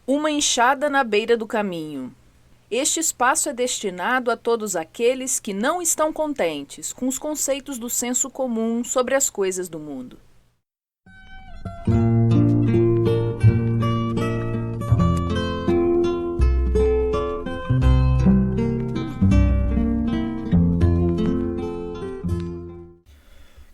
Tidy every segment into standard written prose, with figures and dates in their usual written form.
Uma enxada na beira do caminho. Este espaço é destinado a todos aqueles que não estão contentes com os conceitos do senso comum sobre as coisas do mundo.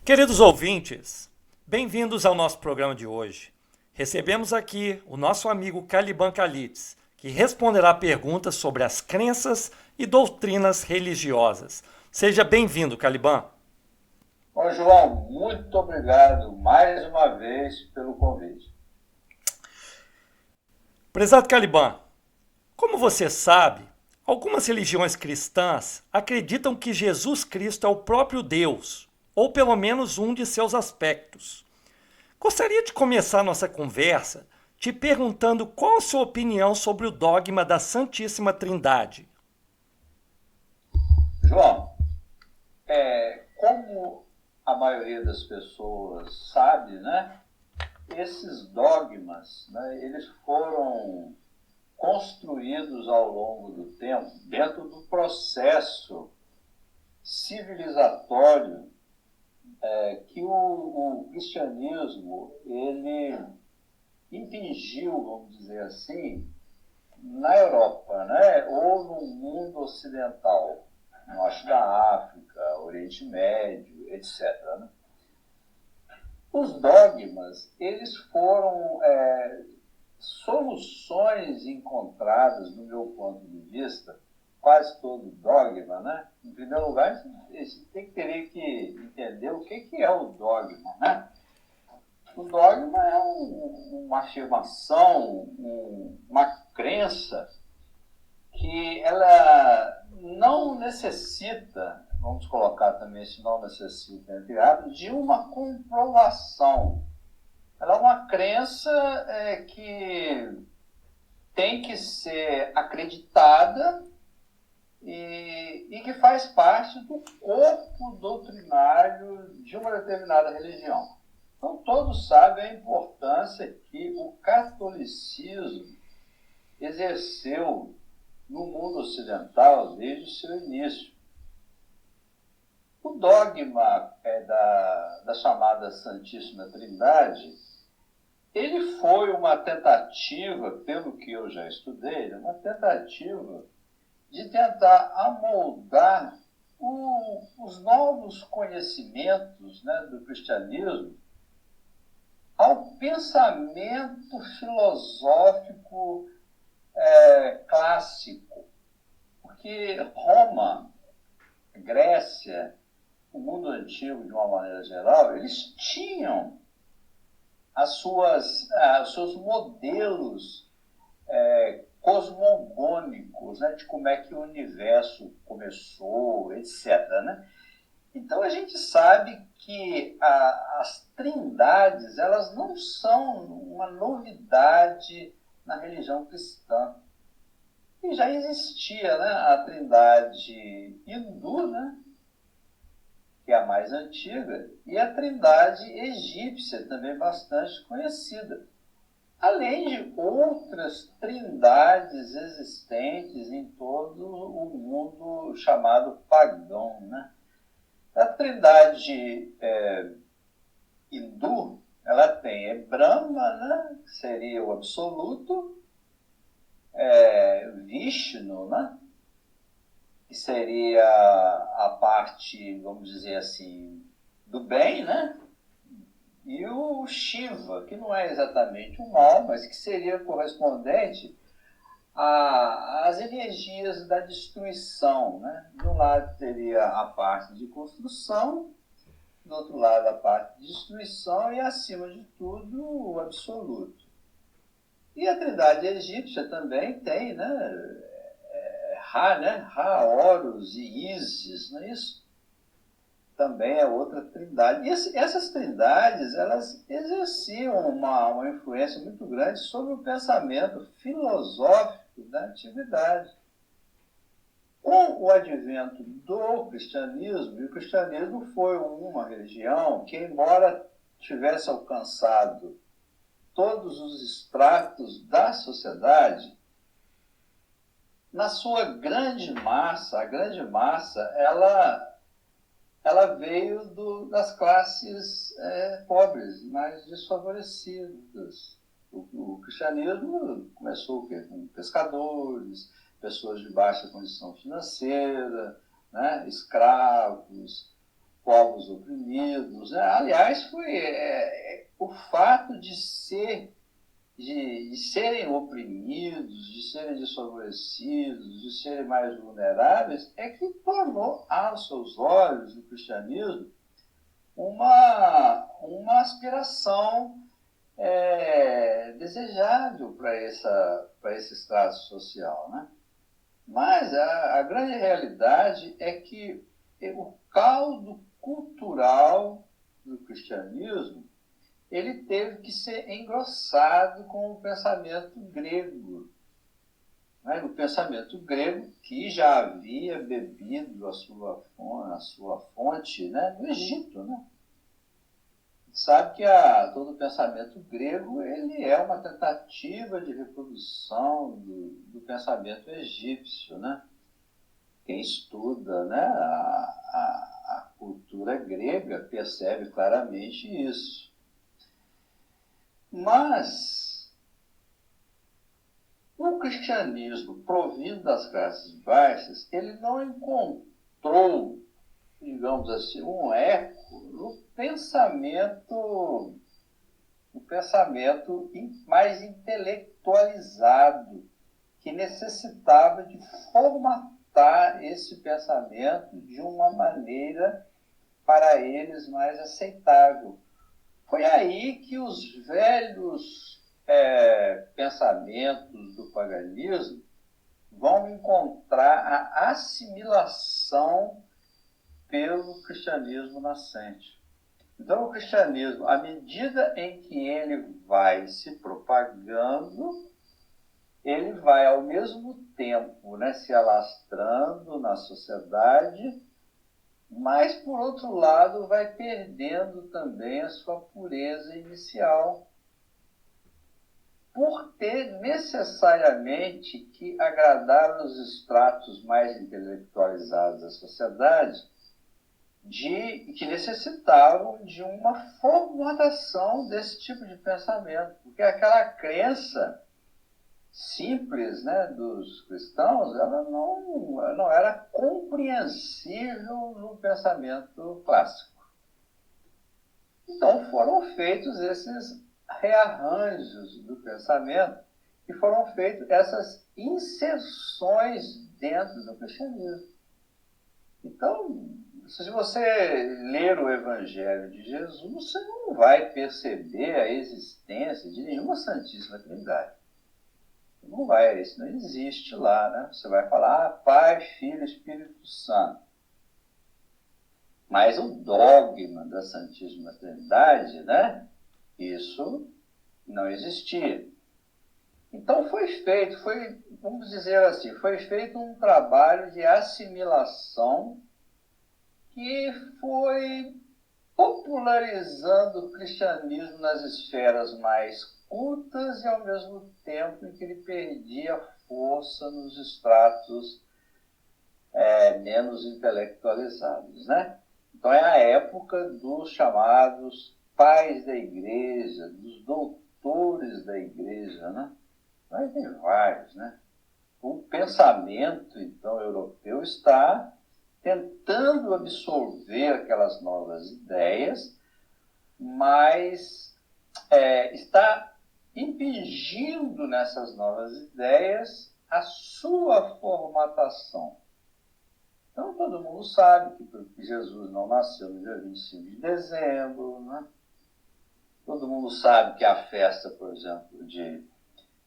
Queridos ouvintes, bem-vindos ao nosso programa de hoje. Recebemos aqui o nosso amigo Caliban Calitz, que responderá perguntas sobre as crenças e doutrinas religiosas. Seja bem-vindo, Caliban. Ô, João, muito obrigado mais uma vez pelo convite. Prezado Caliban, como você sabe, algumas religiões cristãs acreditam que Jesus Cristo é o próprio Deus, ou pelo menos um de seus aspectos. Gostaria de começar nossa conversa te perguntando qual a sua opinião sobre o dogma da Santíssima Trindade. João, como a maioria das pessoas sabe, né, esses dogmas, né, eles foram construídos ao longo do tempo dentro do processo civilizatório que o cristianismo ele impingiu, vamos dizer assim, na Europa, né? Ou no mundo ocidental, norte da África, Oriente Médio, etc. Né? Os dogmas, eles foram soluções encontradas, do meu ponto de vista, quase todo dogma, né? Em primeiro lugar, você teria que entender o que é o dogma, né? O dogma é uma afirmação, uma crença que ela não necessita, vamos colocar também esse não necessita, entre aspas, de uma comprovação. Ela é uma crença que tem que ser acreditada e que faz parte do corpo doutrinário de uma determinada religião. Então, todos sabem a importância que o catolicismo exerceu no mundo ocidental desde o seu início. O dogma da chamada Santíssima Trindade, ele foi uma tentativa, pelo que eu já estudei, uma tentativa de tentar amoldar os novos conhecimentos, né, do cristianismo ao pensamento filosófico clássico. Porque Roma, Grécia, o mundo antigo, de uma maneira geral, eles tinham os seus modelos cosmogônicos, né, de como é que o universo começou, etc. Né? Então a gente sabe que as trindades, elas não são uma novidade na religião cristã. E já existia, né, a trindade hindu, né, que é a mais antiga, e a trindade egípcia, também bastante conhecida. Além de outras trindades existentes em todo o mundo chamado pagão, né? A trindade hindu, ela tem Brahma, né, que seria o absoluto, Vishnu, né, que seria a parte, vamos dizer assim, do bem, né, e o Shiva, que não é exatamente o mal, mas que seria correspondente às energias da destruição, né. De um lado teria a parte de construção, do outro lado a parte de destruição e, acima de tudo, o absoluto. E a trindade egípcia também tem, né, Ra, né, Ra, Horus e Ísis, não é isso? Também é outra trindade. E essas trindades, elas exerciam uma influência muito grande sobre o pensamento filosófico da antiguidade. Com o advento do cristianismo, e o cristianismo foi uma religião que, embora tivesse alcançado todos os estratos da sociedade, na sua grande massa, a grande massa, ela veio das classes pobres, mais desfavorecidas. O cristianismo começou com pescadores, pessoas de baixa condição financeira, né, escravos, povos oprimidos. Né? Aliás, foi o fato de serem oprimidos, de serem desfavorecidos, de serem mais vulneráveis, é que tornou aos seus olhos o cristianismo uma aspiração desejável para esse estrato social. Né? Mas a grande realidade é que o caldo cultural do cristianismo ele teve que ser engrossado com o pensamento grego. Né? O pensamento grego que já havia bebido a sua fonte, né? No Egito. Né? Sabe que todo o pensamento grego ele é uma tentativa de reprodução do pensamento egípcio. Né? Quem estuda, né, a cultura grega percebe claramente isso. Mas o cristianismo provindo das classes baixas, ele não encontrou, digamos assim, um eco no pensamento mais intelectualizado, que necessitava de formatar esse pensamento de uma maneira para eles mais aceitável. Foi aí que os velhos pensamentos do paganismo vão encontrar a assimilação pelo cristianismo nascente. Então, o cristianismo, à medida em que ele vai se propagando, ele vai, ao mesmo tempo, né, se alastrando na sociedade, mas, por outro lado, vai perdendo também a sua pureza inicial, por ter necessariamente que agradar os estratos mais intelectualizados da sociedade, que necessitavam de uma formatação desse tipo de pensamento, porque aquela crença simples, né, dos cristãos, ela não era compreensível no pensamento clássico. Então foram feitos esses rearranjos do pensamento e foram feitas essas inserções dentro do cristianismo. Então, se você ler o Evangelho de Jesus, você não vai perceber a existência de nenhuma Santíssima Trindade. Não vai, isso não existe lá, né? Você vai falar Pai, Filho, Espírito Santo. Mas o dogma da Santíssima Trindade, né? Isso não existia. Então vamos dizer assim, foi feito um trabalho de assimilação que foi popularizando o cristianismo nas esferas mais cultas e ao mesmo tempo em que ele perdia força nos estratos menos intelectualizados, né? Então é a época dos chamados pais da igreja, dos doutores da igreja, né? Mas tem vários, né? O pensamento, então, europeu está tentando absorver aquelas novas ideias, mas está impingindo nessas novas ideias a sua formatação. Então, todo mundo sabe que Jesus não nasceu no dia 25 de dezembro, né? Todo mundo sabe que a festa, por exemplo, de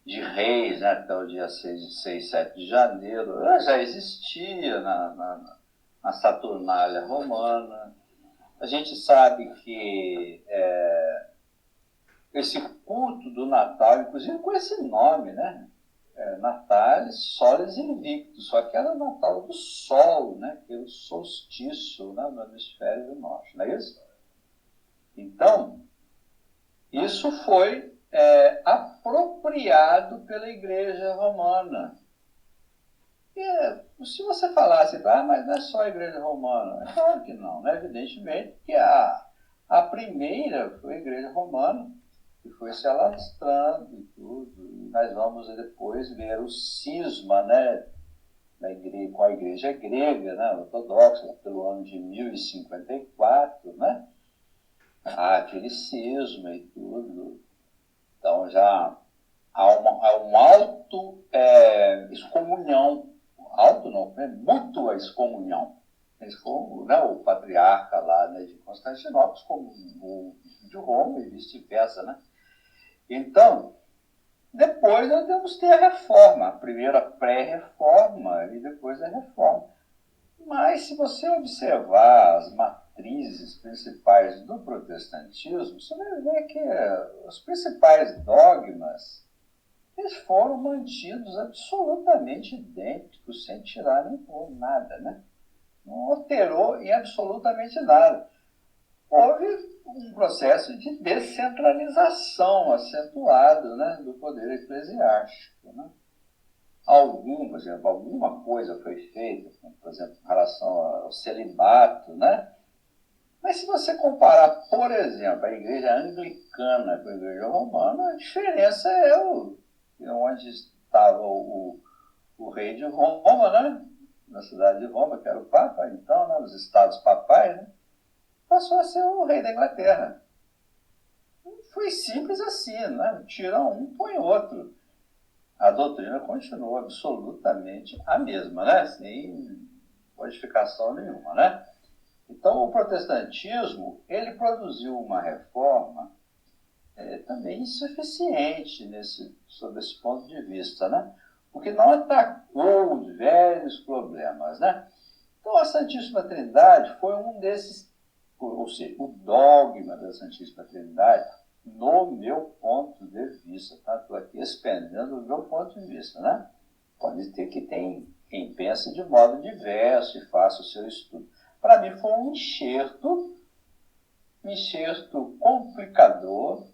Reis, né, até o dia 6, 7 de janeiro, ela já existia na Saturnália romana. A gente sabe que esse culto do Natal, inclusive com esse nome, né? Natalis Solis Invictus, só que era o Natal do Sol, né? Pelo solstício, né? No hemisfério do norte, não é isso? Então, isso foi apropriado pela Igreja Romana. E, se você falasse, mas não é só a Igreja Romana. É claro que não, né? Evidentemente que a primeira foi a Igreja Romana, que foi se alastrando e tudo. E nós vamos depois ver o cisma, né, com a Igreja grega, né, ortodoxa, pelo ano de 1054, né? Aquele cisma e tudo. Então já há um alto excomunhão, alto não, né? Mútua excomunhão. Né, o patriarca lá, né, de Constantinopla, como o de Roma e vice-versa, né? Então, depois nós temos que ter a reforma, a primeira pré-reforma e depois a reforma. Mas se você observar as matrizes principais do protestantismo, você vai ver que os principais dogmas eles foram mantidos absolutamente idênticos, sem tirar nem pôr nada, né? Não alterou em absolutamente nada. Houve um processo de descentralização acentuado, né, do poder eclesiástico, né? Por exemplo, alguma coisa foi feita, por exemplo, em relação ao celibato, né? Mas se você comparar, por exemplo, a igreja anglicana com a igreja romana, a diferença é onde estava o rei de Roma, né? Na cidade de Roma, que era o Papa, então, né? Nos estados papais, né? Passou a ser o rei da Inglaterra. Foi simples assim, né? Tira um, põe outro. A doutrina continua absolutamente a mesma, né? Sem modificação nenhuma, né? Então, o protestantismo, ele produziu uma reforma também insuficiente sob esse ponto de vista, né? Porque não atacou os velhos problemas, né? Então, a Santíssima Trindade foi um desses, ou seja, o dogma da Santíssima Trindade, no meu ponto de vista, tá? Estou aqui expendendo o meu ponto de vista, né? Pode ter que tem quem pense de modo diverso e faça o seu estudo. Para mim foi um enxerto complicador,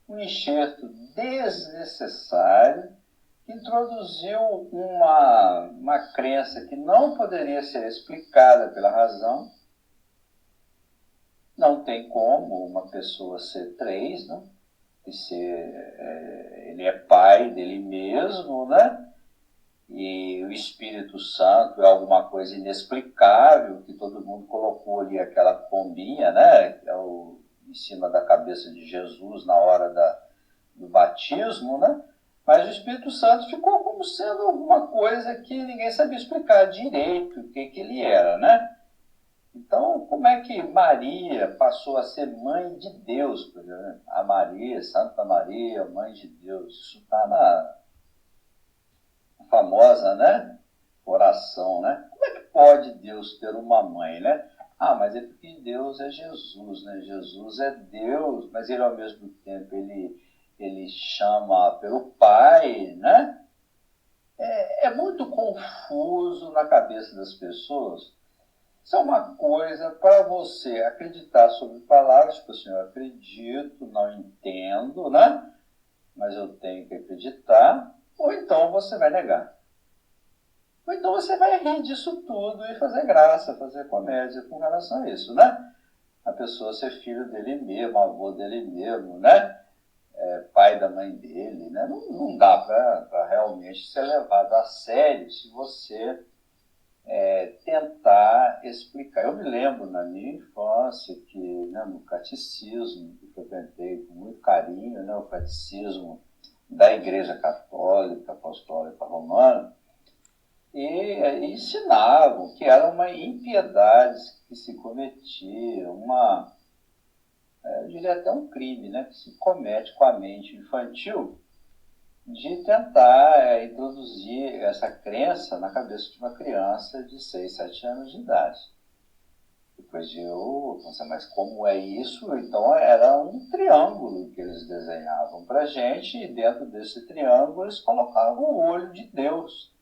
um enxerto desnecessário, que introduziu uma crença que não poderia ser explicada pela razão. Não tem como uma pessoa ser três, né? Ele é pai dele mesmo, né? E o Espírito Santo é alguma coisa inexplicável, que todo mundo colocou ali aquela pombinha, né? Que é em cima da cabeça de Jesus na hora do batismo, né? Mas o Espírito Santo ficou como sendo alguma coisa que ninguém sabia explicar direito o que ele era, né? Então, como é que Maria passou a ser mãe de Deus? Por exemplo? A Maria, Santa Maria, mãe de Deus. Isso está na famosa, né, oração, né? Como é que pode Deus ter uma mãe, né? Mas é porque Deus é Jesus, né? Jesus é Deus, mas ele ao mesmo tempo ele chama pelo Pai, né? É muito confuso na cabeça das pessoas. Isso é uma coisa para você acreditar sobre palavras, tipo assim, eu acredito, não entendo, né? Mas eu tenho que acreditar, ou então você vai negar. Ou então você vai rir disso tudo e fazer graça, fazer comédia com relação a isso, né? A pessoa ser filho dele mesmo, avô dele mesmo, né? Pai da mãe dele, né? Não dá para realmente ser levado a sério se você tentar explicar. Eu me lembro na minha infância que, né, no catecismo, que frequentei com muito carinho, né, o catecismo da Igreja Católica Apostólica Romana, e ensinavam que era uma impiedade que se cometia, eu diria até um crime, né, que se comete com a mente infantil, de tentar introduzir essa crença na cabeça de uma criança de 6, 7 anos de idade. Depois eu pensei, mas como é isso? Então era um triângulo que eles desenhavam para a gente, e dentro desse triângulo eles colocavam o olho de Deus.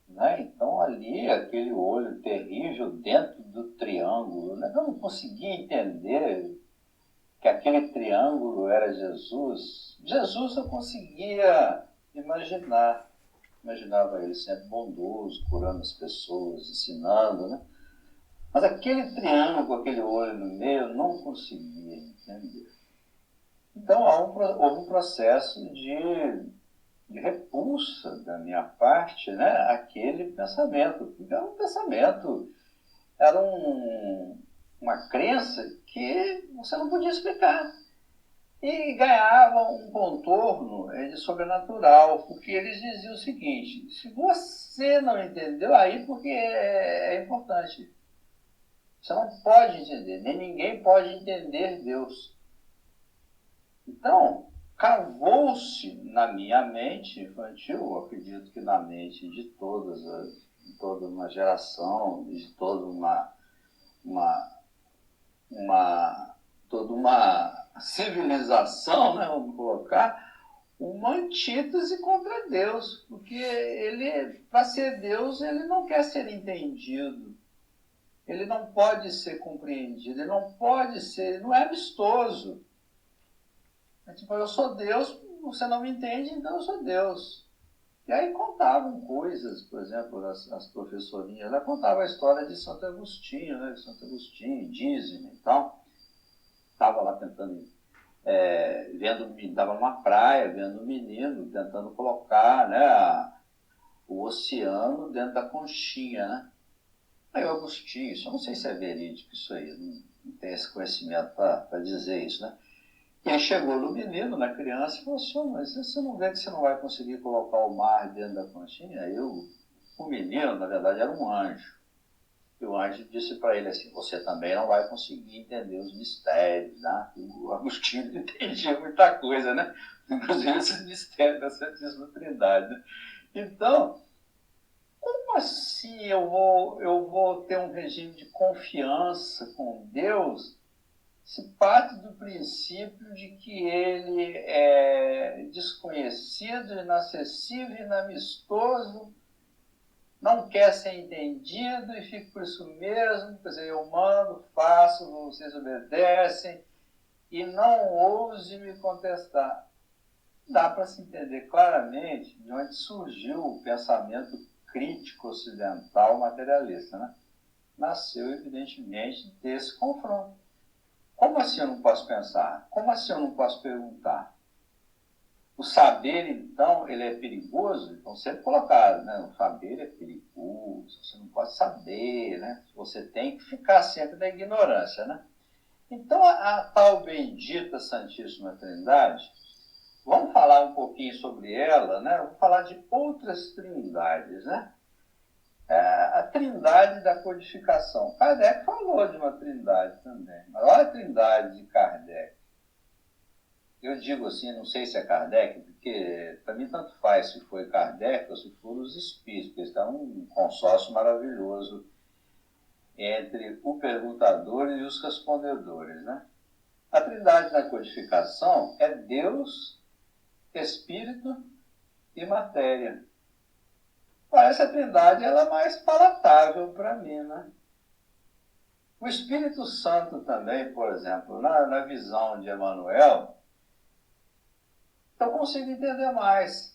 Né? Então ali, aquele olho terrível dentro do triângulo, né? Eu não conseguia entender que aquele triângulo era Jesus, Jesus eu conseguia imaginar. Imaginava ele sempre bondoso, curando as pessoas, ensinando, né? Mas aquele triângulo, aquele olho no meio, eu não conseguia entender. Então houve um processo de repulsa da minha parte, né, aquele pensamento. Porque era um pensamento, era uma crença que você não podia explicar. E ganhava um contorno de sobrenatural, porque eles diziam o seguinte: se você não entendeu, aí porque é importante. Você não pode entender, nem ninguém pode entender Deus. Então, cavou-se na minha mente infantil, eu acredito que na mente de toda uma geração, de toda toda uma civilização, né, vamos colocar, uma antítese contra Deus, porque ele, para ser Deus, ele não quer ser entendido, ele não pode ser compreendido, ele não pode ser, ele não é amistoso. É tipo, eu sou Deus, você não me entende, então eu sou Deus. E aí contavam coisas, por exemplo, as professorinhas, ela contava a história de Santo Agostinho, né? Santo Agostinho, indígena e tal. Estava lá tentando, estava numa praia, vendo um menino, tentando colocar, né, o oceano dentro da conchinha, né? Aí o Agostinho, isso eu não sei se é verídico isso aí, não tenho esse conhecimento para dizer isso, né? E aí chegou no menino, na criança, e falou assim: mas você não vê que você não vai conseguir colocar o mar dentro da conchinha? Aí o menino, na verdade, era um anjo. E o anjo disse para ele assim: você também não vai conseguir entender os mistérios, né? O Agostinho entendia muita coisa, né? Inclusive esses mistérios da Santíssima Trindade, né? Então, como assim eu vou ter um regime de confiança com Deus se parte do princípio de que ele é desconhecido, inacessível, inamistoso, não quer ser entendido e fica por isso mesmo, quer dizer, eu mando, faço, vocês obedecem e não ouse me contestar. Dá para se entender claramente de onde surgiu o pensamento crítico ocidental materialista, né? Nasceu, evidentemente, desse confronto. Como assim eu não posso pensar? Como assim eu não posso perguntar? O saber, então, ele é perigoso? Então, sempre colocado, né? O saber é perigoso, você não pode saber, né? Você tem que ficar sempre na ignorância, né? Então, a tal bendita Santíssima Trindade, vamos falar um pouquinho sobre ela, né? Vamos falar de outras trindades, né? A trindade da codificação. Kardec falou de uma trindade também. Mas olha a trindade de Kardec. Eu digo assim, não sei se é Kardec, porque para mim tanto faz se foi Kardec ou se foram os espíritos, porque está um consórcio maravilhoso entre o perguntador e os respondedores, né? A trindade da codificação é Deus, Espírito e matéria. Essa trindade ela é mais palatável para mim, né? O Espírito Santo também, por exemplo, na visão de Emmanuel, eu consigo entender mais.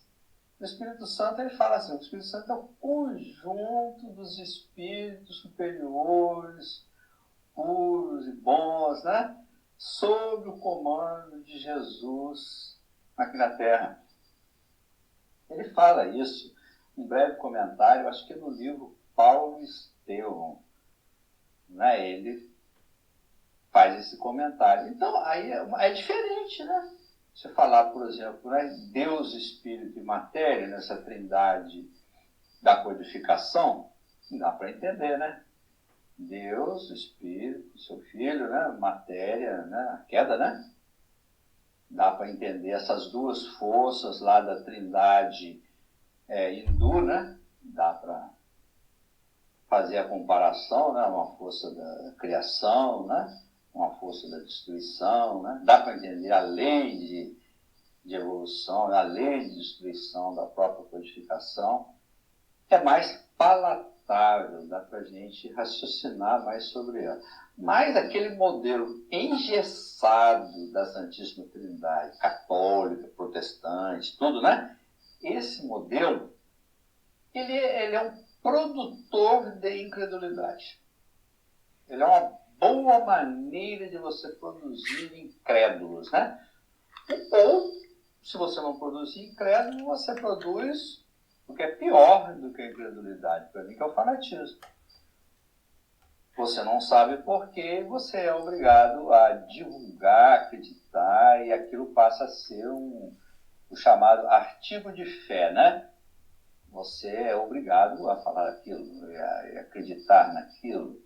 O Espírito Santo, ele fala assim: o Espírito Santo é o conjunto dos espíritos superiores, puros e bons, né? Sob o comando de Jesus aqui na Terra. Ele fala isso. Um breve comentário, acho que é no livro Paulo Estevão, né? Ele faz esse comentário. Então, aí é diferente, né? Você falar, por exemplo, né, Deus, Espírito e Matéria, nessa trindade da codificação, dá para entender, né? Deus, Espírito, seu Filho, né? Matéria, né? A queda, né? Dá para entender essas duas forças lá da trindade hindu, né? Dá para fazer a comparação, né? Uma força da criação, né? Uma força da destruição, né? Dá para entender a lei de evolução, a lei de destruição da própria codificação. É mais palatável, dá para a gente raciocinar mais sobre ela. Mas aquele modelo engessado da Santíssima Trindade, católica, protestante, tudo, né? Esse modelo, ele é um produtor de incredulidade. Ele é uma boa maneira de você produzir incrédulos, né? Ou, se você não produzir incrédulo, você produz o que é pior do que a incredulidade, para mim, que é o fanatismo. Você não sabe por quê, você é obrigado a divulgar, acreditar, e aquilo passa a ser o chamado artigo de fé, né? Você é obrigado a falar aquilo, a acreditar naquilo.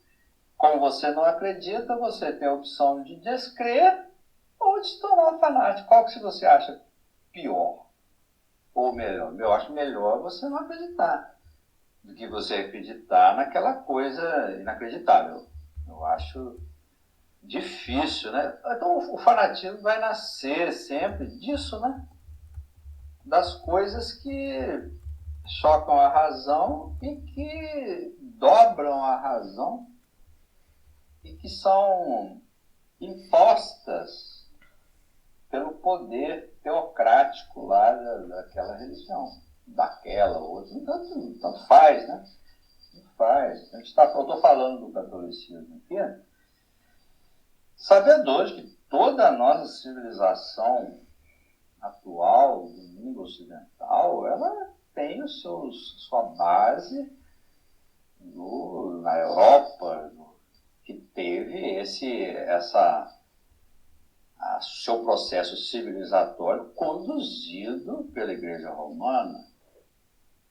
Como você não acredita, você tem a opção de descrer ou de se tornar um fanático. Qual que você acha pior? Ou melhor? Eu acho melhor você não acreditar do que você acreditar naquela coisa inacreditável. Eu acho difícil, né? Então o fanatismo vai nascer sempre disso, né? Das coisas que chocam a razão e que dobram a razão e que são impostas pelo poder teocrático lá daquela religião, daquela outra. Tanto faz, né? Tanto faz. Eu estou falando do catolicismo aqui, sabedores que toda a nossa civilização atual do mundo ocidental, ela tem sua base na Europa, que teve seu processo civilizatório conduzido pela Igreja Romana.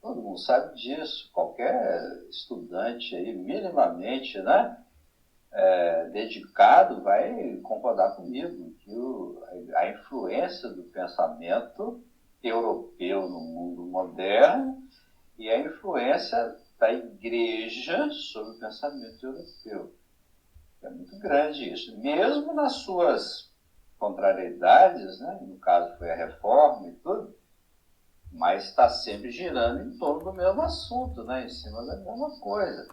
Todo mundo sabe disso. Qualquer estudante aí, minimamente, né, dedicado, vai concordar comigo que a influência do pensamento europeu no mundo moderno e a influência da Igreja sobre o pensamento europeu. É muito grande isso. Mesmo nas suas contrariedades, né? No caso foi a reforma e tudo, mas está sempre girando em torno do mesmo assunto, né? Em cima da mesma coisa.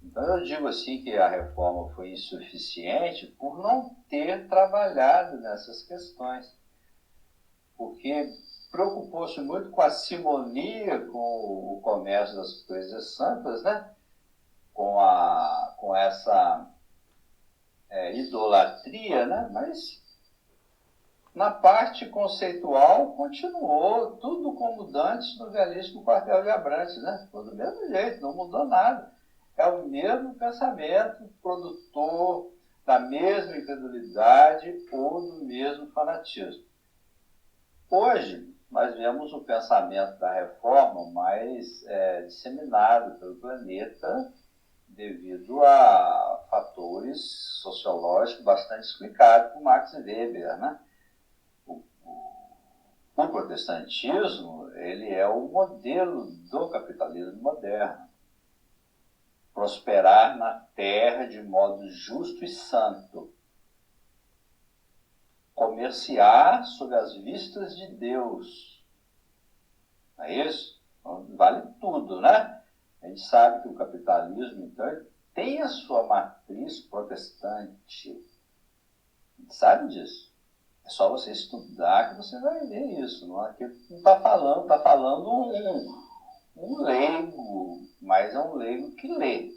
Então eu digo assim que a reforma foi insuficiente por não ter trabalhado nessas questões. Porque preocupou-se muito com a simonia, com o comércio das coisas santas, né? Com essa idolatria, né? Mas na parte conceitual continuou tudo como dantes no velhíssimo quartel de Abrantes, né? Foi do mesmo jeito, não mudou nada. É o mesmo pensamento produtor da mesma incredulidade ou do mesmo fanatismo. Hoje, nós vemos o pensamento da reforma mais disseminado pelo planeta devido a fatores sociológicos bastante explicados por Max Weber, né? O protestantismo, ele é o modelo do capitalismo moderno. Prosperar na terra de modo justo e santo. Comerciar sob as vistas de Deus. Não é isso? Vale tudo, né? A gente sabe que o capitalismo, então, tem a sua matriz protestante. A gente sabe disso. É só você estudar que você vai ver isso. Não está falando um leigo, mas é um leigo que lê.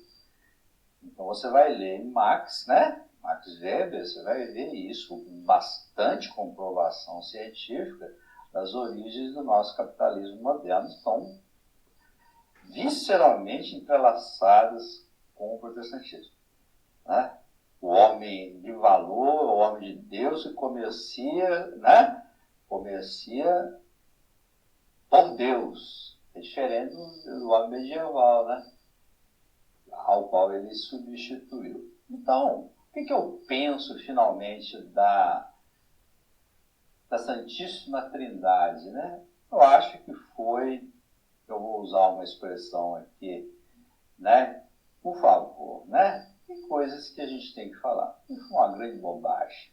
Então você vai ler Max, né? Max Weber, você vai ver isso com bastante comprovação científica das origens do nosso capitalismo moderno. Estão visceralmente entrelaçadas com o protestantismo, né? O homem de valor, o homem de Deus que comercia, né? Comercia por Deus. É diferente do homem medieval, né? Ao qual ele substituiu. Então, o que eu penso finalmente da Santíssima Trindade, né? Eu acho que foi, eu vou usar uma expressão aqui, né? Por favor, né? Tem coisas que a gente tem que falar. E foi uma grande bobagem.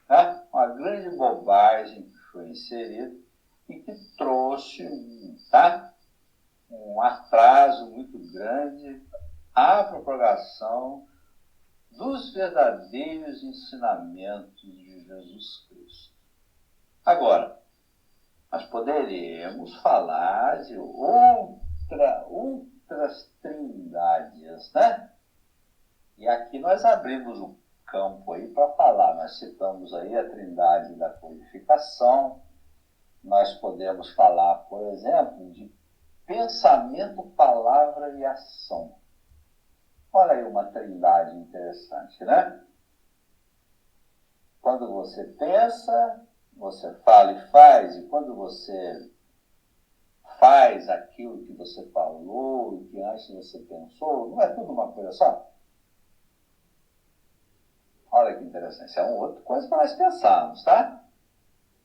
Né? Uma grande bobagem que foi inserida e que trouxe um atraso muito grande à propagação dos verdadeiros ensinamentos de Jesus Cristo. Agora, nós poderíamos falar de outras trindades, né? E aqui nós abrimos um campo aí para falar. Nós citamos aí a trindade da codificação. Nós podemos falar, por exemplo, de pensamento, palavra e ação. Olha aí uma trindade interessante, né? Quando você pensa, você fala e faz, e quando você faz aquilo que você falou, que antes você pensou, não é tudo uma coisa só? Olha que interessante, isso é uma outra coisa para nós pensarmos, tá?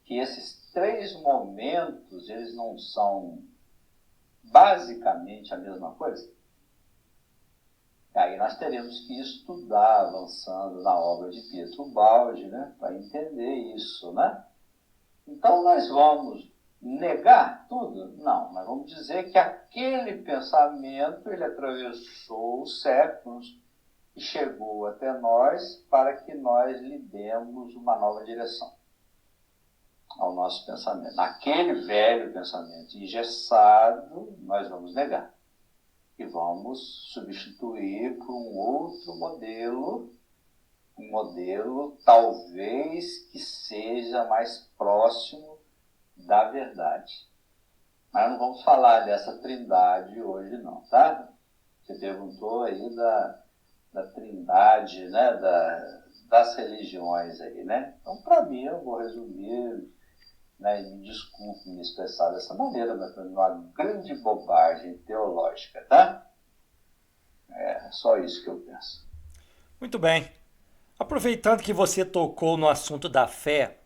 Que esses três momentos, eles não são basicamente a mesma coisa? Aí nós teremos que estudar, avançando na obra de Pietro Baldi, né, para entender isso, né? Então nós vamos negar tudo? Não, nós vamos dizer que aquele pensamento, ele atravessou os séculos e chegou até nós para que nós lhe demos uma nova direção ao nosso pensamento. Aquele velho pensamento engessado, nós vamos negar. E vamos substituir por um outro modelo, um modelo talvez que seja mais próximo da verdade. Mas não vamos falar dessa trindade hoje não, tá? Você perguntou aí da trindade, né, das religiões aí, né? Então, para mim, eu vou resumir, né, e me desculpe me expressar dessa maneira, mas foi uma grande bobagem teológica, tá? É só isso que eu penso. Muito bem. Aproveitando que você tocou no assunto da fé,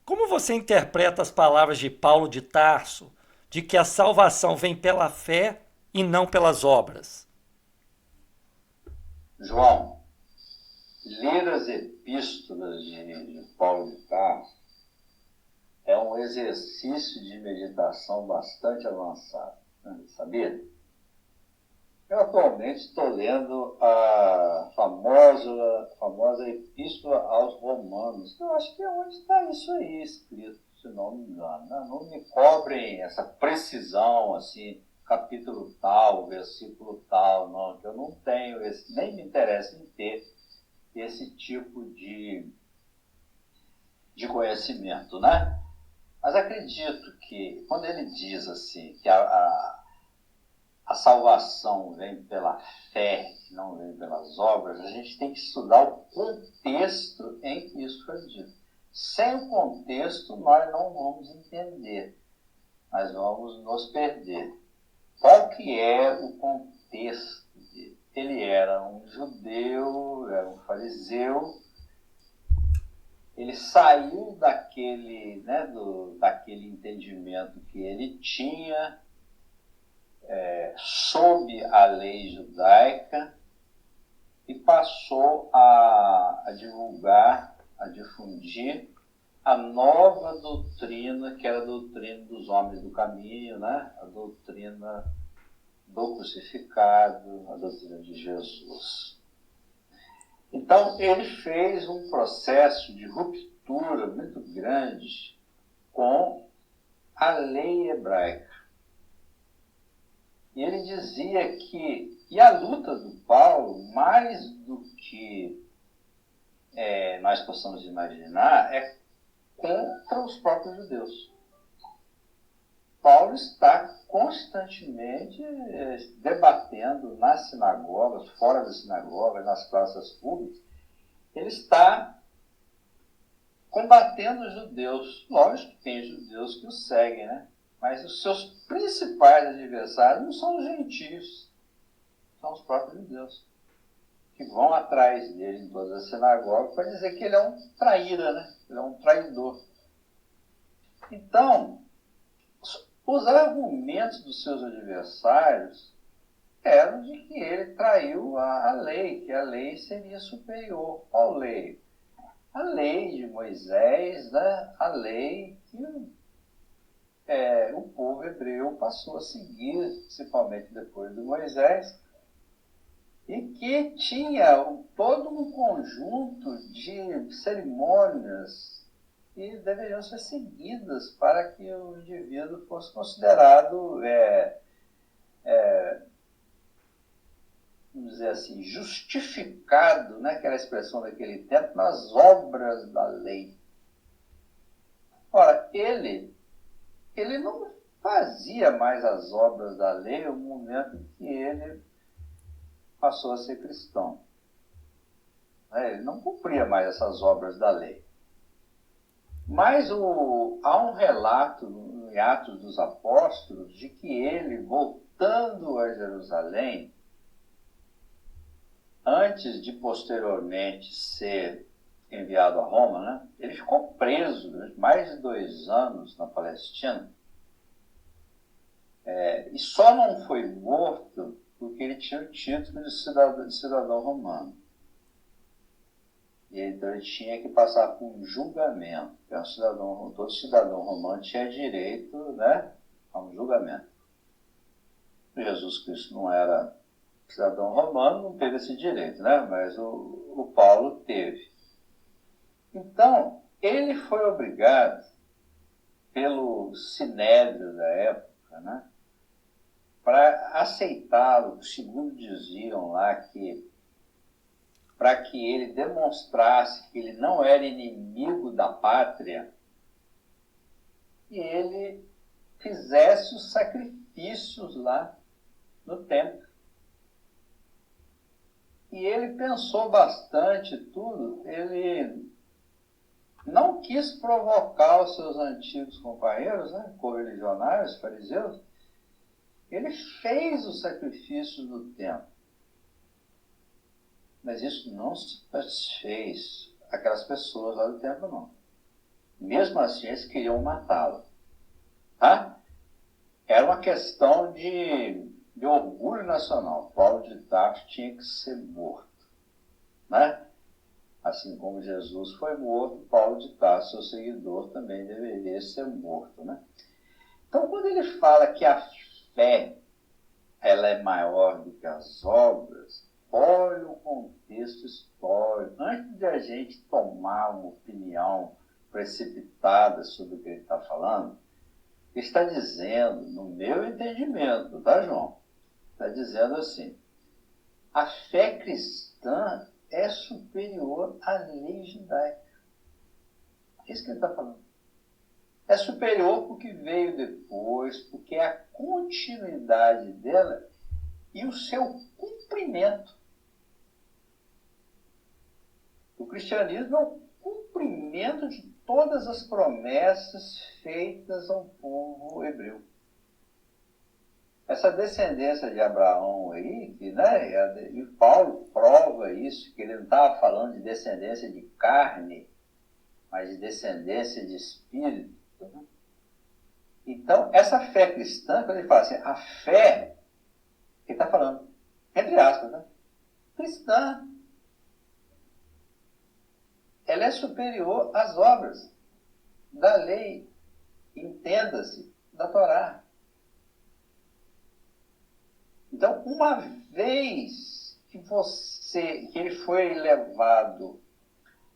como você interpreta as palavras de Paulo de Tarso de que a salvação vem pela fé e não pelas obras? João, ler as epístolas de Paulo de Tarso é um exercício de meditação bastante avançado, né? Sabia? Eu atualmente estou lendo a famosa Epístola aos Romanos. Eu acho que é onde está isso aí escrito, se não me engano. Não me cobrem essa precisão, assim, capítulo tal, versículo tal, não, que eu não tenho, nem me interessa em ter esse tipo de conhecimento, né? Mas acredito que, quando ele diz assim, que a salvação vem pela fé, não vem pelas obras, a gente tem que estudar o contexto em que isso foi dito. Sem o contexto, nós não vamos entender, nós vamos nos perder. Qual que é o contexto dele? Ele era um judeu, era um fariseu, ele saiu daquele, né, daquele entendimento que ele tinha, sob a lei judaica, e passou a divulgar, a difundir a nova doutrina, que era a doutrina dos homens do caminho, né? A doutrina do crucificado, a doutrina de Jesus. Então, ele fez um processo de ruptura muito grande com a lei hebraica. E ele dizia que, e a luta do Paulo, mais do que nós possamos imaginar, é contra os próprios judeus. Paulo está constantemente debatendo nas sinagogas, fora das sinagogas, nas praças públicas. Ele está combatendo os judeus. Lógico que tem judeus que o seguem, né? Mas os seus principais adversários não são os gentios, são os próprios judeus, que vão atrás dele em todas as sinagogas para dizer que ele é um traíra, né? Ele é um traidor. Então, os argumentos dos seus adversários eram de que ele traiu a lei, que a lei seria superior. Qual lei? A lei de Moisés, né? A lei que o povo hebreu passou a seguir, principalmente depois de Moisés. e que tinha todo um conjunto de cerimônias que deveriam ser seguidas para que o indivíduo fosse considerado, vamos dizer assim, justificado, né, aquela expressão daquele tempo, nas obras da lei. Ora, ele não fazia mais as obras da lei no momento que ele passou a ser cristão. Ele não cumpria mais essas obras da lei. Mas há um relato em Atos dos Apóstolos de que ele, voltando a Jerusalém, antes de posteriormente ser enviado a Roma, né, ele ficou preso durante mais de 2 anos na Palestina, e só não foi morto porque ele tinha o título de cidadão romano. E então ele tinha que passar por um julgamento. Todo cidadão romano tinha direito, né, a um julgamento. Jesus Cristo não era cidadão romano, não teve esse direito, né? Mas o Paulo teve. Então, ele foi obrigado, pelo sinédrio da época, né, para aceitá-lo, segundo diziam lá, para que ele demonstrasse que ele não era inimigo da pátria, e ele fizesse os sacrifícios lá no templo. E ele pensou bastante tudo, ele não quis provocar os seus antigos companheiros, né, correligionários, fariseus. Ele fez os sacrifícios no templo. Mas isso não satisfez aquelas pessoas lá do templo, não. Mesmo assim, eles queriam matá-lo. Tá? Era uma questão de orgulho nacional. Paulo de Tarso tinha que ser morto. Né? Assim como Jesus foi morto, Paulo de Tarso, seu seguidor, também deveria ser morto. Né? Então, quando ele fala que a fé ela é maior do que as obras, olha o contexto histórico. Antes de a gente tomar uma opinião precipitada sobre o que ele está falando, ele está dizendo, no meu entendimento, tá, João? Está dizendo assim, a fé cristã é superior à lei judaica. É isso que ele está falando. É superior porque veio depois, porque é a continuidade dela e o seu cumprimento. O cristianismo é o cumprimento de todas as promessas feitas ao povo hebreu. Essa descendência de Abraão aí, né, e Paulo prova isso, que ele não estava falando de descendência de carne, mas de descendência de espírito. Né? Então, essa fé cristã, quando ele fala assim, a fé, ele está falando, entre aspas, né, cristã, ela é superior às obras da lei, entenda-se, da Torá. Então, uma vez que ele foi levado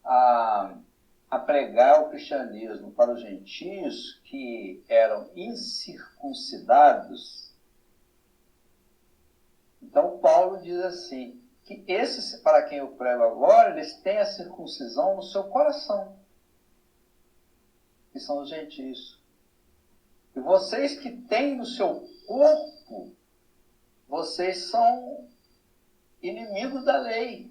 a pregar o cristianismo para os gentios que eram incircuncidados, então Paulo diz assim, que esses, para quem eu prego agora, eles têm a circuncisão no seu coração, que são os gentios. E vocês que têm no seu corpo, vocês são inimigos da lei.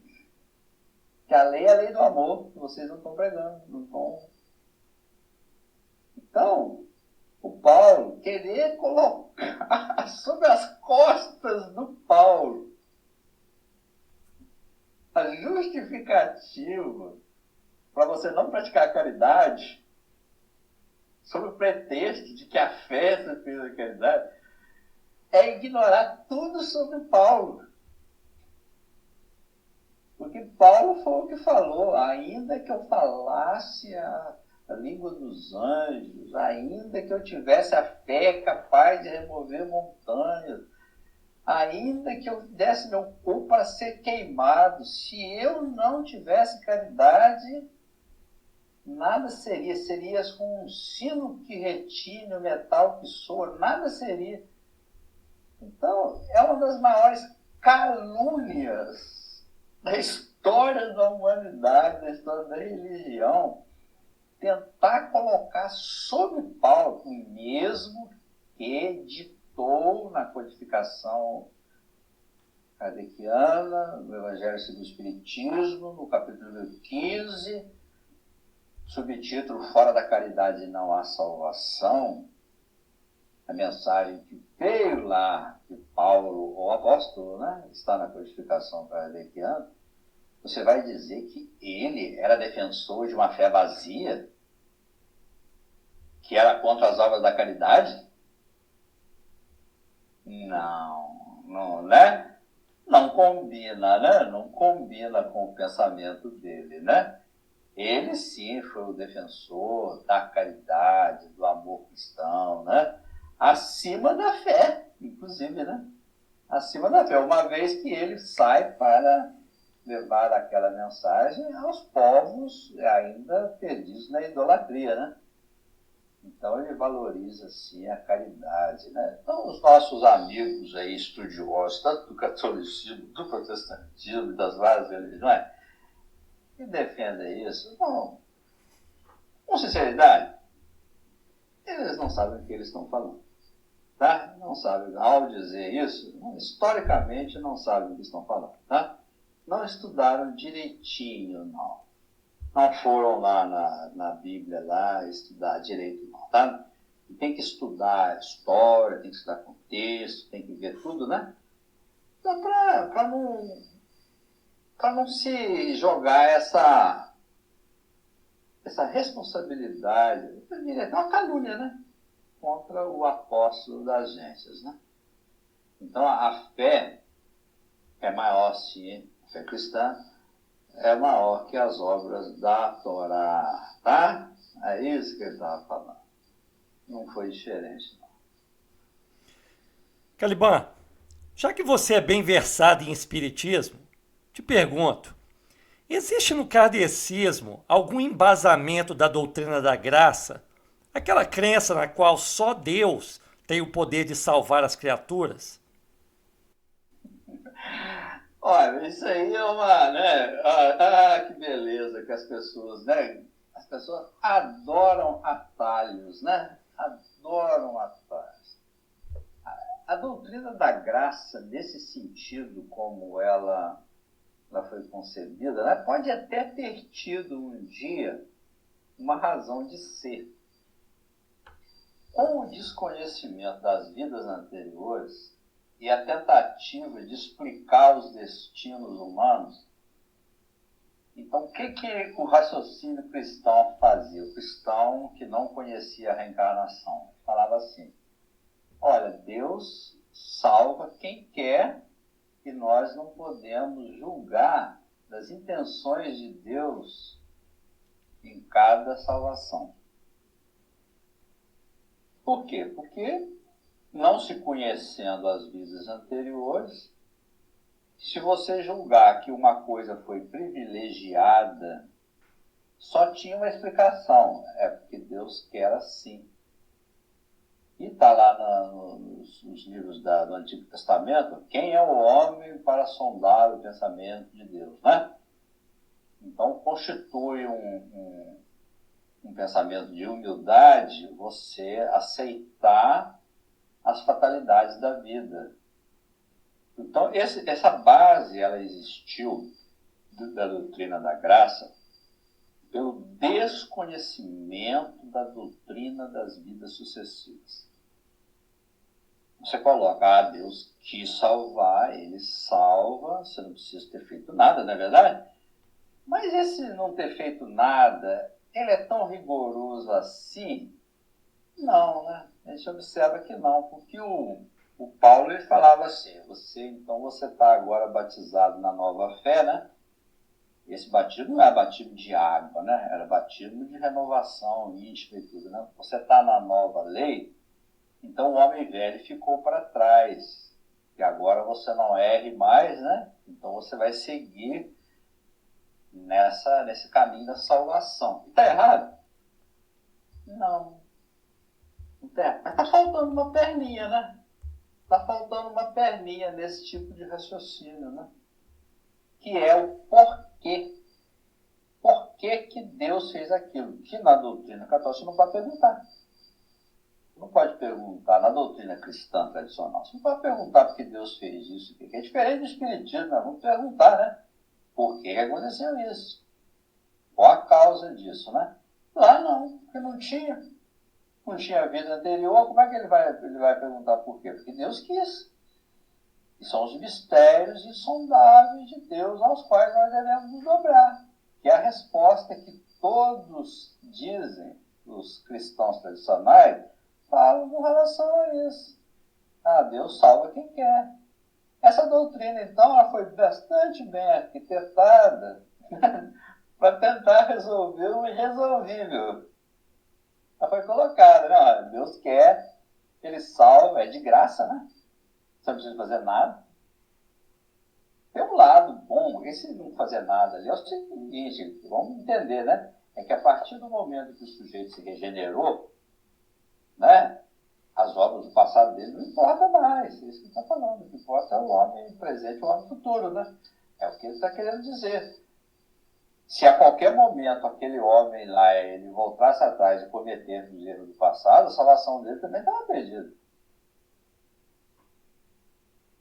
Que a lei é a lei do amor, que vocês não estão pregando, não estão. Então, o Paulo querer colocar sobre as costas do Paulo a justificativa para você não praticar a caridade, sob o pretexto de que a fé é superior à caridade, é ignorar tudo sobre Paulo. Porque Paulo foi o que falou, ainda que eu falasse a língua dos anjos, ainda que eu tivesse a fé capaz de remover montanhas, ainda que eu desse meu corpo para ser queimado, se eu não tivesse caridade, nada seria. Serias como um sino que retine o metal que soa, nada seria. Então, é uma das maiores calúnias da história da humanidade, da história da religião, tentar colocar sobre Paulo, o mesmo que ditou na codificação kardeciana, no Evangelho segundo o Espiritismo, no capítulo 15, subtítulo Fora da Caridade Não Há Salvação, a mensagem que veio lá, que Paulo, o apóstolo, né, está na codificação kardeciana. Você vai dizer que ele era defensor de uma fé vazia, que era contra as obras da caridade? Não, né? Não combina, né? Não combina com o pensamento dele, né? Ele sim foi o defensor da caridade, do amor cristão, né? Acima da fé, inclusive, né? Acima da fé, uma vez que ele sai para levar aquela mensagem aos povos ainda perdidos na idolatria, né? Então ele valoriza, sim, a caridade, né? Então os nossos amigos aí, estudiosos, tanto do catolicismo, do protestantismo e das várias religiões, que defendem isso, não, com sinceridade, eles não sabem o que eles estão falando, tá? Não sabem, ao dizer isso, historicamente não sabem o que estão falando, tá? Não estudaram direitinho, não. Não foram lá na Bíblia lá estudar direito, não, tá? E tem que estudar história, tem que estudar contexto, tem que ver tudo, né? Então, para não se jogar essa responsabilidade, eu diria que é uma calúnia, né? Contra o apóstolo das gentes, né? Então, a fé é maior, sim, a fé cristã é maior que as obras da Torá, tá? É isso que ele estava falando. Não foi diferente, não. Caliban, já que você é bem versado em espiritismo, te pergunto, existe no kardecismo algum embasamento da doutrina da graça, aquela crença na qual só Deus tem o poder de salvar as criaturas? Olha, isso aí é uma, né? Que beleza que as pessoas, né? As pessoas adoram atalhos, né? Adoram atalhos. A doutrina da graça, nesse sentido como ela foi concebida, né? Pode até ter tido um dia uma razão de ser. Com o desconhecimento das vidas anteriores e a tentativa de explicar os destinos humanos, então o que o raciocínio cristão fazia? O cristão que não conhecia a reencarnação falava assim: olha, Deus salva quem quer e nós não podemos julgar das intenções de Deus em cada salvação. Por quê? Porque, não se conhecendo as vidas anteriores, se você julgar que uma coisa foi privilegiada, só tinha uma explicação: é porque Deus quer assim. E está lá nos livros do Antigo Testamento, quem é o homem para sondar o pensamento de Deus, né? Então, constitui um pensamento de humildade você aceitar as fatalidades da vida. Então, essa base, ela existiu da doutrina da graça pelo desconhecimento da doutrina das vidas sucessivas. Você coloca, Deus quis salvar, ele salva, você não precisa ter feito nada, não é verdade? Mas esse não ter feito nada, ele é tão rigoroso assim? Não, né? A gente observa que não, porque o Paulo ele falava assim: você está agora batizado na nova fé, né? Esse batismo não era batismo de água, né? Era batismo de renovação íntima e tudo, né? Você está na nova lei, então o homem velho ficou para trás. E agora você não erre mais, né? Então você vai seguir nesse caminho da salvação. Está errado? Não. Não tá errado. Mas está faltando uma perninha, né? Está faltando uma perninha nesse tipo de raciocínio, né? Que é o porquê. Por que Deus fez aquilo? Que na doutrina católica você não pode perguntar. Você não pode perguntar na doutrina cristã tradicional. Você não pode perguntar por que Deus fez isso. Que é diferente do espiritismo. Nós vamos perguntar, né? Por que aconteceu isso? Qual a causa disso, né? Lá não, porque não tinha. Não tinha vida anterior. Como é que ele vai perguntar por quê? Porque Deus quis. E são os mistérios insondáveis de Deus aos quais nós devemos nos dobrar. Que é a resposta que todos dizem, os cristãos tradicionais, falam com relação a isso. Deus salva quem quer. Essa doutrina, então, ela foi bastante bem arquitetada para tentar resolver o irresolvível. Ela foi colocada, né? Deus quer, ele salva, é de graça, né? Você não precisa fazer nada. Tem um lado bom, esse não fazer nada ali é o seguinte, vamos entender, né? É que a partir do momento que o sujeito se regenerou, né? As obras do passado dele não importam mais. É isso que ele está falando. O que importa é o homem presente e o homem futuro, né? É o que ele está querendo dizer. Se a qualquer momento aquele homem lá, ele voltasse atrás e cometer os erros do passado, a salvação dele também estava perdida.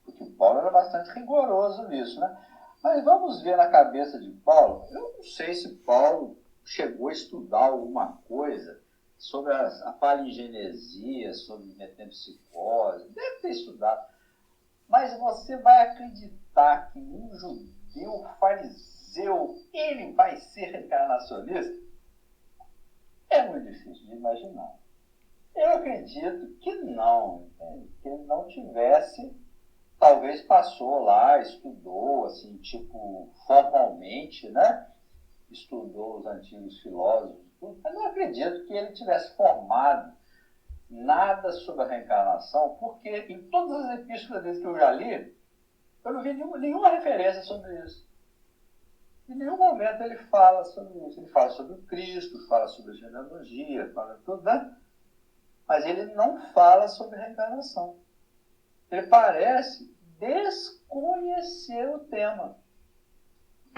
Porque Paulo era bastante rigoroso nisso, né? Mas vamos ver na cabeça de Paulo. Eu não sei se Paulo chegou a estudar alguma coisa sobre a palingenesia, sobre metempsicose. Deve ter estudado. Mas você vai acreditar que um judeu fariseu, ele vai ser reencarnacionista? É muito difícil de imaginar. Eu acredito que não, entende? Que ele não tivesse, talvez passou lá, estudou, assim, tipo, formalmente, né? Estudou os antigos filósofos, mas não acredito que ele tivesse formado nada sobre a reencarnação, porque em todas as epístolas dele que eu já li, eu não vi nenhuma referência sobre isso. Em nenhum momento ele fala sobre isso. Ele fala sobre o Cristo, fala sobre a genealogia, fala tudo, né? Mas ele não fala sobre reencarnação. Ele parece desconhecer o tema.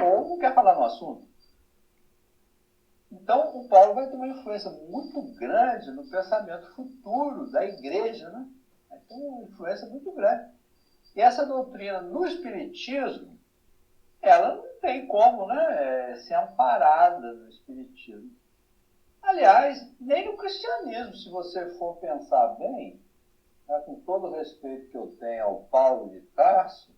Ou não quer falar no assunto. Então, o Paulo vai ter uma influência muito grande no pensamento futuro da igreja, né? Vai ter uma influência muito grande. E essa doutrina no Espiritismo, ela não tem como, né, ser amparada no Espiritismo. Aliás, nem no cristianismo, se você for pensar bem, né, com todo o respeito que eu tenho ao Paulo de Tarso,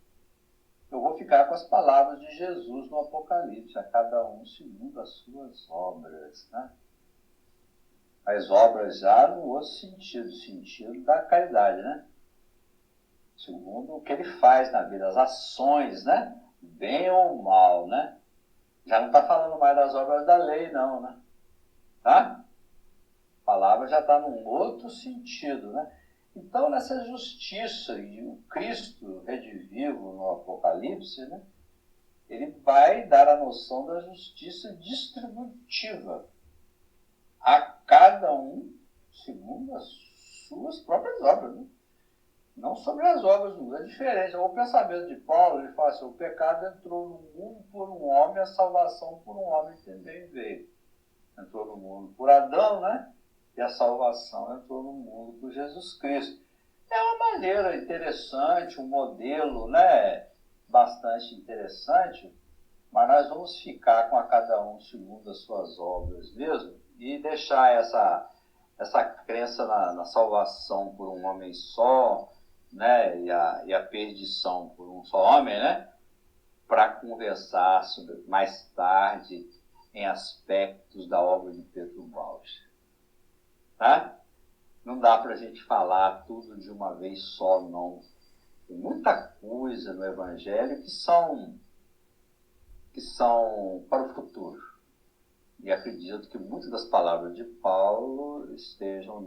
eu vou ficar com as palavras de Jesus no Apocalipse, a cada um segundo as suas obras, né? As obras já no outro sentido, sentido da caridade, né? Segundo o que ele faz na vida, as ações, né? Bem ou mal, né? Já não está falando mais das obras da lei, não, né? Tá? A palavra já está num outro sentido, né? Então, nessa justiça, e o Cristo redivivo no Apocalipse, né, ele vai dar a noção da justiça distributiva a cada um segundo as suas próprias obras. Né? Não sobre as obras do mundo. É diferente. O pensamento de Paulo, ele fala assim, o pecado entrou no mundo por um homem, a salvação por um homem também veio. Entrou no mundo por Adão, né? E a salvação entrou no mundo por Jesus Cristo. É uma maneira interessante, um modelo, né, bastante interessante, mas nós vamos ficar com a cada um segundo as suas obras mesmo e deixar essa crença na salvação por um homem só, né, e a perdição por um só homem, né, para conversar sobre, mais tarde em aspectos da obra de Pedro Bausch. Tá? Não dá para a gente falar tudo de uma vez só, não. Tem muita coisa no Evangelho que são para o futuro. E acredito que muitas das palavras de Paulo estejam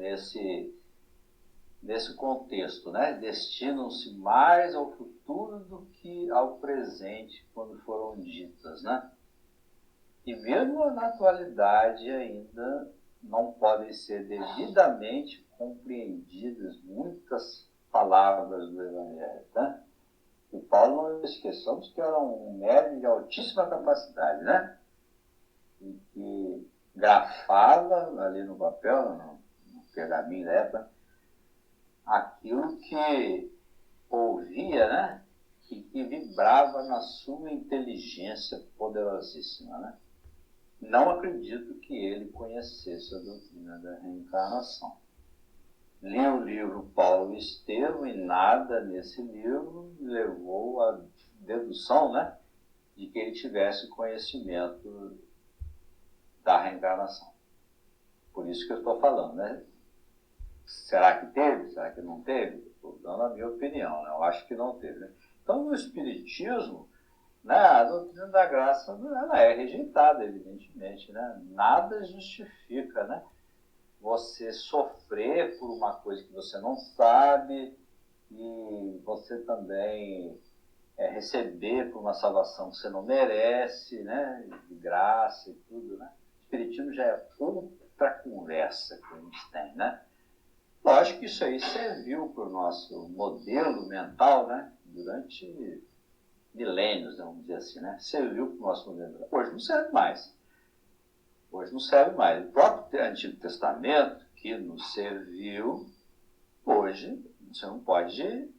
nesse contexto, né? Destinam-se mais ao futuro do que ao presente quando foram ditas, né? E mesmo na atualidade ainda não podem ser devidamente compreendidas muitas palavras do Evangelho, né? E Paulo, não esqueçamos que era um médium de altíssima capacidade, né? E que grafava ali no papel, no pergaminho da época, aquilo que ouvia, né? E que vibrava na sua inteligência poderosíssima, né? Não acredito que ele conhecesse a doutrina da reencarnação. Li o livro Paulo e Estevão e nada nesse livro levou à dedução, né, de que ele tivesse conhecimento da reencarnação. Por isso que eu estou falando, né? Será que teve? Será que não teve? Estou dando a minha opinião, né? Eu acho que não teve. Né? Então, no Espiritismo, né, a doutrina da graça ela é rejeitada, evidentemente. Né? Nada justifica, né, você sofrer por uma coisa que você não sabe e você também receber por uma salvação que você não merece, né, de graça e tudo. Né? O Espiritismo já é outra conversa que a gente tem. Né? Lógico que isso aí serviu para o nosso modelo mental, né, durante milênios, vamos dizer assim, né? Serviu para o nosso modelo. Hoje não serve mais. Hoje não serve mais. O próprio Antigo Testamento, que nos serviu, hoje você não pode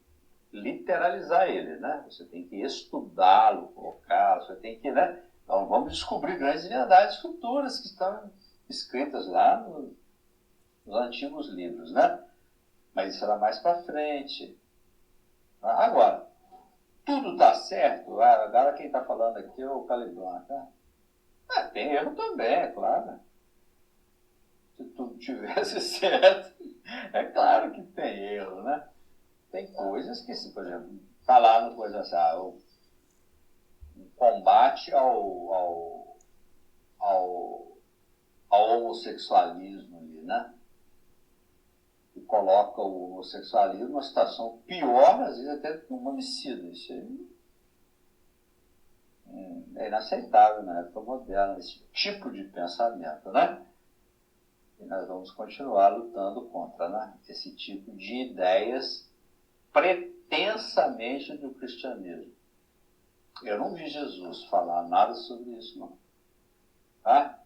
literalizar ele, né? Você tem que estudá-lo, colocá-lo, você tem que, né? Então vamos descobrir grandes verdades futuras que estão escritas lá nos antigos livros, né? Mas isso era mais para frente. Agora, tudo está certo? Agora quem está falando aqui é o Calibran, tá? Tem erro também, é claro. Se tudo tivesse certo, é claro que tem erro, né? Tem coisas que, por exemplo, está lá no coisa assim, o combate ao homossexualismo ali, né? E coloca o homossexualismo numa situação pior, às vezes até que um homicídio. Isso aí é inaceitável na época moderna, esse tipo de pensamento, né? E nós vamos continuar lutando contra, né, esse tipo de ideias pretensamente do cristianismo. Eu não vi Jesus falar nada sobre isso, não. Tá?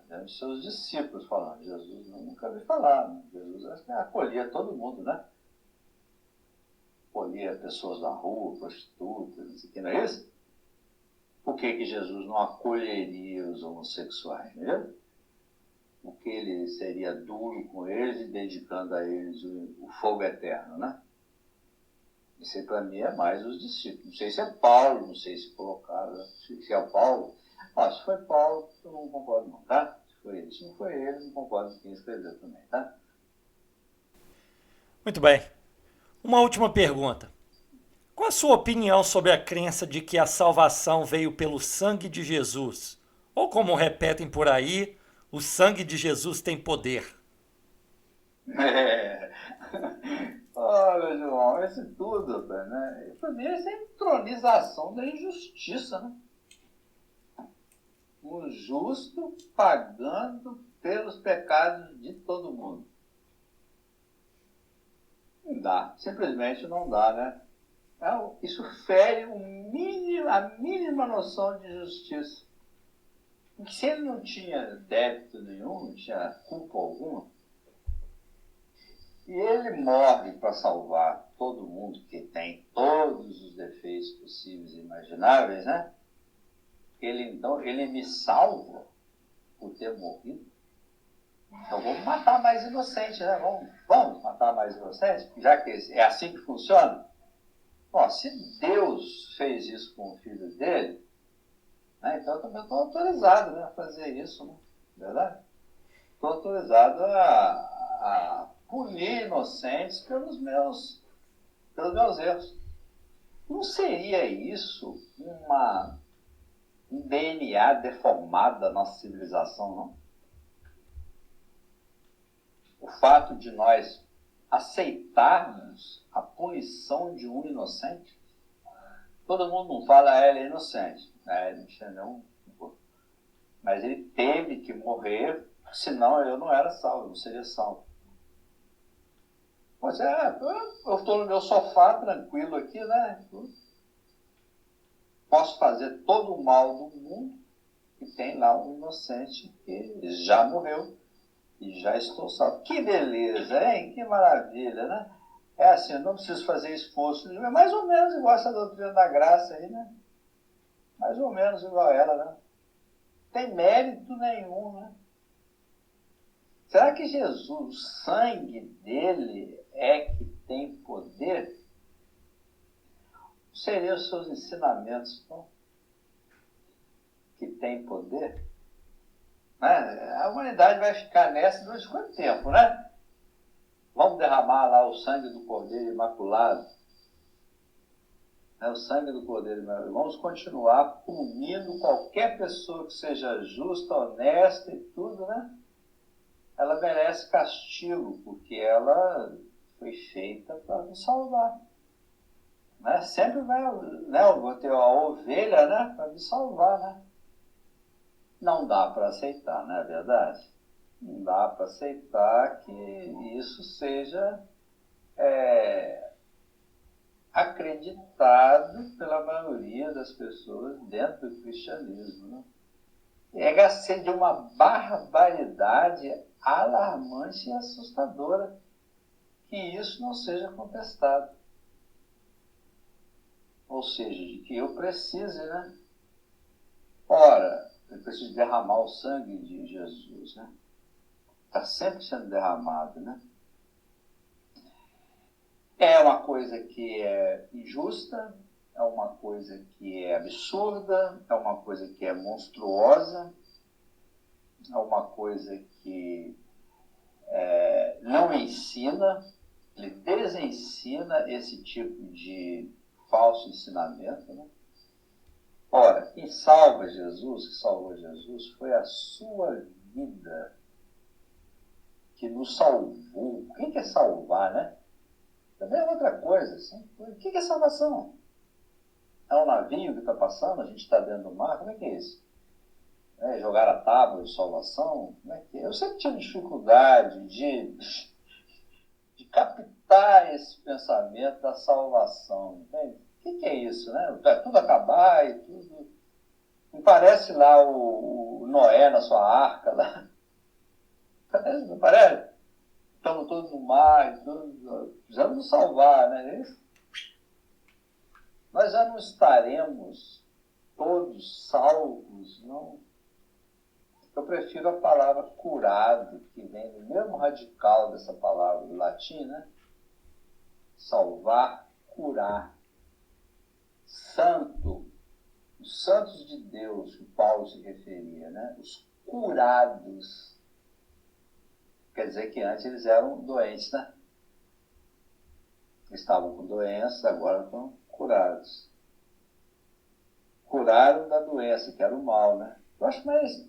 Vemos seus discípulos falando. Jesus nunca vi falar. Né? Jesus acolhia todo mundo, né? Acolhia pessoas da rua, prostitutas, não sei o que, não é isso? Por que Jesus não acolheria os homossexuais, né? Porque ele seria duro com eles e dedicando a eles o fogo eterno, né? Isso aí para mim é mais os discípulos. Não sei se é Paulo, não sei se colocaram, né? Se é Paulo. Se foi Paulo, eu não concordo não, tá? Se foi ele. Se não foi ele, eu não concordo com quem escreveu também, tá? Muito bem. Uma última pergunta. Qual a sua opinião sobre a crença de que a salvação veio pelo sangue de Jesus? Ou como repetem por aí, o sangue de Jesus tem poder. Olha, João, esse tudo, né? Para mim, isso é entronização da injustiça, né? O justo pagando pelos pecados de todo mundo. Não dá, simplesmente não dá, né? Isso fere a mínima noção de justiça. Porque se ele não tinha débito nenhum, não tinha culpa alguma, e ele morre para salvar todo mundo que tem todos os defeitos possíveis e imagináveis, né? Então, ele me salva por ter morrido. Então, vamos matar mais inocentes, né? Vamos matar mais inocentes, já que é assim que funciona. Se Deus fez isso com o filho dele, né, então eu também estou autorizado, né, a fazer isso, né? Verdade? Estou autorizado a punir inocentes pelos meus erros. Não seria isso um DNA deformado da nossa civilização, não? O fato de nós aceitarmos a punição de um inocente? Todo mundo não fala, ele é inocente. Ele não tinha nenhum... Mas ele teve que morrer, senão eu não era salvo, eu não seria salvo. Mas eu estou no meu sofá, tranquilo aqui, né? Posso fazer todo o mal do mundo e tem lá um inocente que já morreu e já estou salvo. Que beleza, hein? Que maravilha, né? É assim, eu não preciso fazer esforço. É mais ou menos igual essa doutrina da graça aí, né? Mais ou menos igual ela, né? Não tem mérito nenhum, né? Será que Jesus, o sangue dele é que tem poder? Seriam os seus ensinamentos, não? Que tem poder? Né? A humanidade vai ficar nessa durante quanto tempo, né? Vamos derramar lá o sangue do Cordeiro Imaculado. O sangue do Cordeiro Imaculado. Vamos continuar punindo qualquer pessoa que seja justa, honesta e tudo, né? Ela merece castigo, porque ela foi feita para nos salvar. Né? Sempre vai, né? Eu vou ter a ovelha, né? Para me salvar, né? Não dá para aceitar, não é verdade? Não dá para aceitar que isso seja acreditado pela maioria das pessoas dentro do cristianismo. Né? É ser de uma barbaridade alarmante e assustadora que isso não seja contestado. Ou seja, de que eu precise, né? Ora, eu preciso derramar o sangue de Jesus, né? Está sempre sendo derramado, né? É uma coisa que é injusta, é uma coisa que é absurda, é uma coisa que é monstruosa, é uma coisa que não ensina, ele desensina esse tipo de falso ensinamento, né? Ora, quem salva Jesus, que salvou Jesus, foi a sua vida que nos salvou. Quem quer salvar, né? Também é outra coisa. Assim. O que é salvação? É um navio que está passando, a gente está dentro do mar? Como é que é isso? Jogar a tábua de salvação? Como é que é? Eu sempre tive dificuldade de captar esse pensamento da salvação. Entende? O que é isso, né? Vai tudo acabar e tudo. Não parece lá o Noé na sua arca lá? Não parece? Estamos todos no mar e tudo. Precisamos nos salvar, né? Nós já não estaremos todos salvos, não. Eu prefiro a palavra curado, que vem do mesmo radical dessa palavra do latim, né? Salvar, curar. Santo, os santos de Deus, que Paulo se referia, né? Os curados. Quer dizer que antes eles eram doentes, né? Estavam com doença, agora estão curados. Curaram da doença, que era o mal, né? Eu acho mais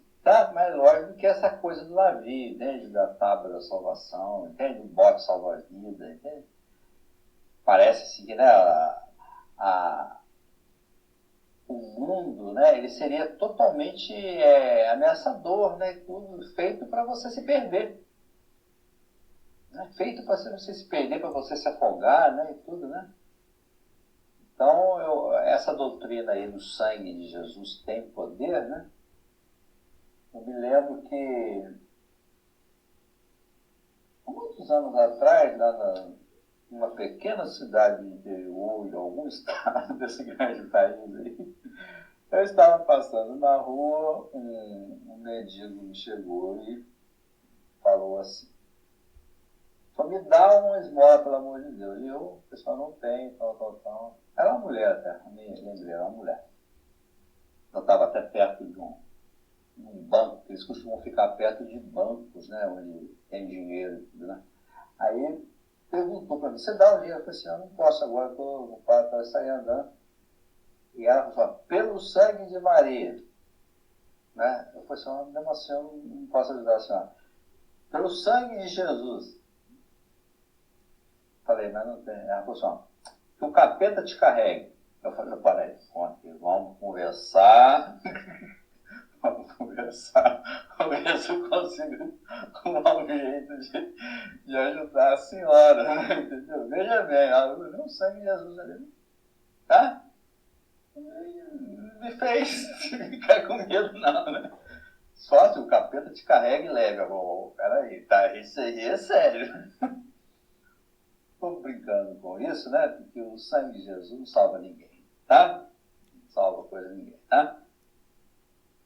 lógico do que essa coisa do navio, entende? Da tábua da salvação, entende? Do bote salva-vida, entende? Parece assim que, né, o mundo, né, ele seria totalmente ameaçador, né? Tudo feito para você se perder. Né? Feito para você se perder, para você se afogar, né? E tudo, né? Então, essa doutrina aí do sangue de Jesus tem poder, né? Eu me lembro que, há muitos anos atrás, lá numa pequena cidade do interior, de algum estado desse grande país aí, eu estava passando na rua, um mendigo me chegou e falou assim: só me dá uma esmola, pelo amor de Deus. E eu, o pessoal não tem, tal. Era uma mulher até, me lembrei, era uma mulher. Eu estava até perto de um banco, eles costumam ficar perto de bancos, né, onde tem dinheiro, né? Aí perguntou para mim: você dá o dinheiro? Eu falei assim: eu não posso agora, eu estou ocupado para sair andando. E ela falou: pelo sangue de Maria, né? Eu falei assim: mesmo assim eu não posso ajudar a senhora. Pelo sangue de Jesus. falei, mas não tem. Ela falou assim, que o capeta te carregue. Eu falei, peraí, vamos conversar. Vamos conversar. Vamos ver se eu consigo arrumar um jeito de ajudar a senhora, né? Entendeu? Veja bem, ela falou, não, sangue de Jesus ali. Tá? Me fez ficar com medo, não, né? Só se o capeta te carrega e leve. Eu vou, peraí, tá? Isso aí é sério. Estou brincando com isso, né? Porque o sangue de Jesus não salva ninguém, tá? Não salva coisa ninguém, tá?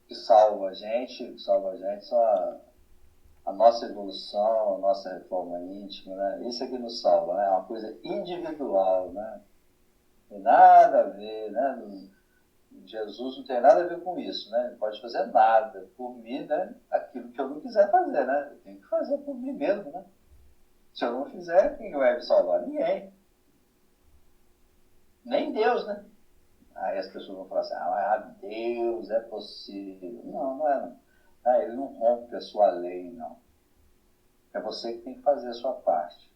O que salva a gente só a nossa evolução, a nossa reforma íntima, né? Isso é que nos salva, né? É uma coisa individual, né? Não tem nada a ver, né? Jesus não tem nada a ver com isso, né? Não pode fazer nada por mim, né? Aquilo que eu não quiser fazer, né? Eu tenho que fazer por mim mesmo, né? Se eu não fizer, quem vai me salvar? Ninguém. Nem Deus, né? Aí as pessoas vão falar assim, Deus é possível. Não, não é não. Ele não rompe a sua lei, não. É você que tem que fazer a sua parte.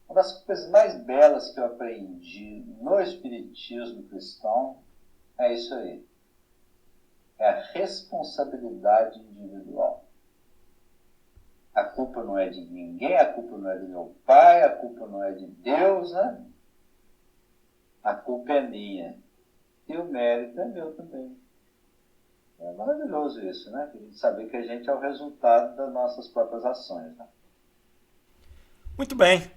Uma das coisas mais belas que eu aprendi no espiritismo cristão é isso aí. É a responsabilidade individual. A culpa não é de ninguém, a culpa não é do meu pai, a culpa não é de Deus, né? A culpa é minha. E o mérito é meu também. É maravilhoso isso, né? A gente saber que a gente é o resultado das nossas próprias ações, né? Muito bem.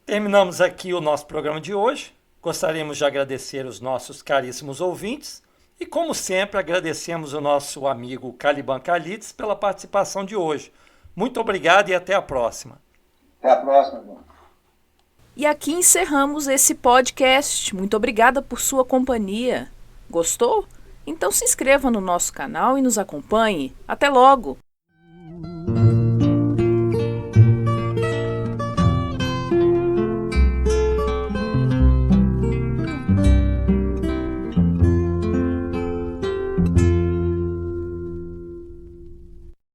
Terminamos aqui o nosso programa de hoje. Gostaríamos de agradecer os nossos caríssimos ouvintes e, como sempre, agradecemos o nosso amigo Caliban Calites pela participação de hoje. Muito obrigado e até a próxima. Até a próxima, irmão. E aqui encerramos esse podcast. Muito obrigada por sua companhia. Gostou? Então se inscreva no nosso canal e nos acompanhe. Até logo!